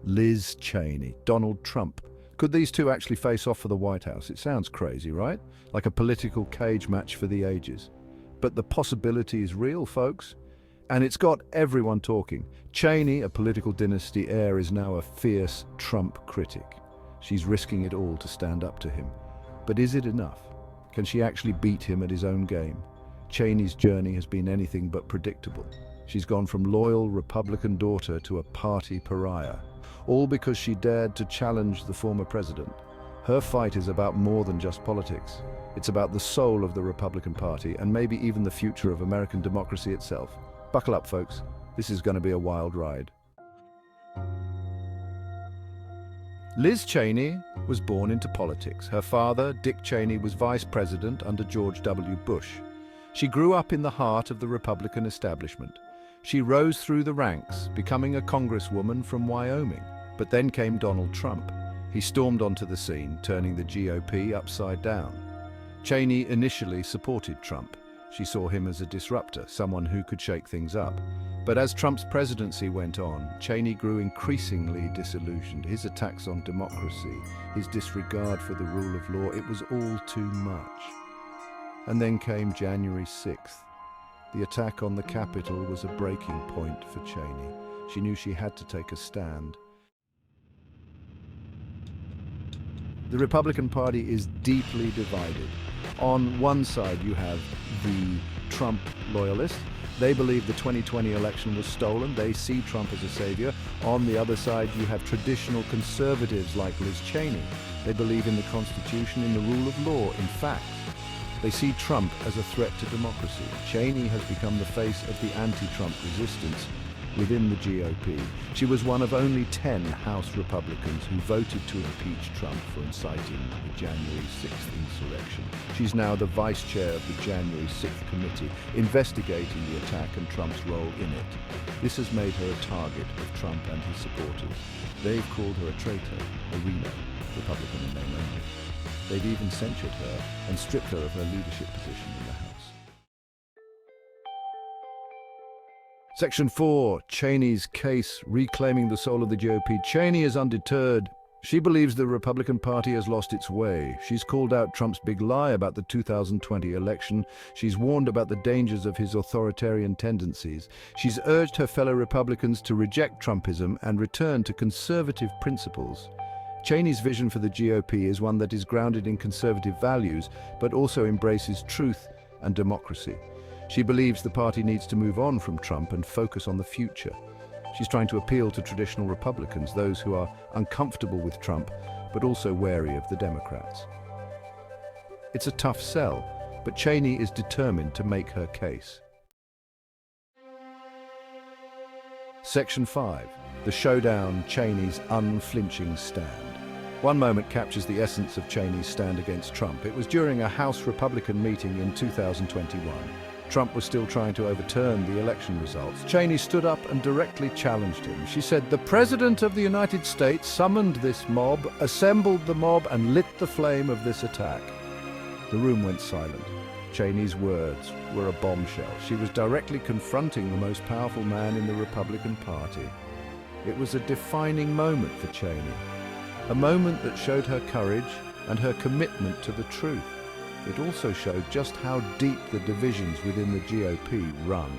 Liz Cheney, Donald Trump. Could these two actually face off for the White House? It sounds crazy, right? Like a political cage match for the ages. But the possibility is real, folks. And it's got everyone talking. Cheney, a political dynasty heir, is now a fierce Trump critic. She's risking it all to stand up to him. But is it enough? Can she actually beat him at his own game? Cheney's journey has been anything but predictable. She's gone from loyal Republican daughter to a party pariah, all because she dared to challenge the former president. Her fight is about more than just politics. It's about the soul of the Republican Party and maybe even the future of American democracy itself. Buckle up, folks. This is going to be a wild ride. Liz Cheney was born into politics. Her father, Dick Cheney, was vice president under George W. Bush. She grew up in the heart of the Republican establishment. She rose through the ranks, becoming a congresswoman from Wyoming. But then came Donald Trump. He stormed onto the scene, turning the GOP upside down. Cheney initially supported Trump. She saw him as a disruptor, someone who could shake things up. But as Trump's presidency went on, Cheney grew increasingly disillusioned. His attacks on democracy, his disregard for the rule of law, it was all too much. And then came January 6th. The attack on the Capitol was a breaking point for Cheney. She knew she had to take a stand. The Republican Party is deeply divided. On one side, you have the Trump loyalists. They believe the 2020 election was stolen. They see Trump as a savior. On the other side, you have traditional conservatives like Liz Cheney. They believe in the Constitution, in the rule of law. In fact, they see Trump as a threat to democracy. Cheney has become the face of the anti-Trump resistance within the GOP. She was one of only 10 House Republicans who voted to impeach Trump for inciting the January 6th insurrection. She's now the vice chair of the January 6th committee, investigating the attack and Trump's role in it. This has made her a target of Trump and his supporters. They've called her a traitor, a Reno, Republican in name only. They've even censured her and stripped her of her leadership position in the House. Section 4, Cheneys Case, reclaiming the soul of the GOP. Cheney is undeterred. She believes the Republican Party has lost its way. She's called out Trump's big lie about the 2020 election. She's warned about the dangers of his authoritarian tendencies. She's urged her fellow Republicans to reject Trumpism and return to conservative principles. Cheney's vision for the GOP is one that is grounded in conservative values, but also embraces truth and democracy. She believes the party needs to move on from Trump and focus on the future. She's trying to appeal to traditional Republicans, those who are uncomfortable with Trump, but also wary of the Democrats. It's a tough sell, but Cheney is determined to make her case. Section 5, the Showdown, Cheney's unflinching stand. One moment captures the essence of Cheney's stand against Trump. It was during a House Republican meeting in 2021. Trump was still trying to overturn the election results. Cheney stood up and directly challenged him. She said, "The President of the United States summoned this mob, assembled the mob, and lit the flame of this attack." The room went silent. Cheney's words were a bombshell. She was directly confronting the most powerful man in the Republican Party. It was a defining moment for Cheney, a moment that showed her courage and her commitment to the truth. It also showed just how deep the divisions within the GOP run.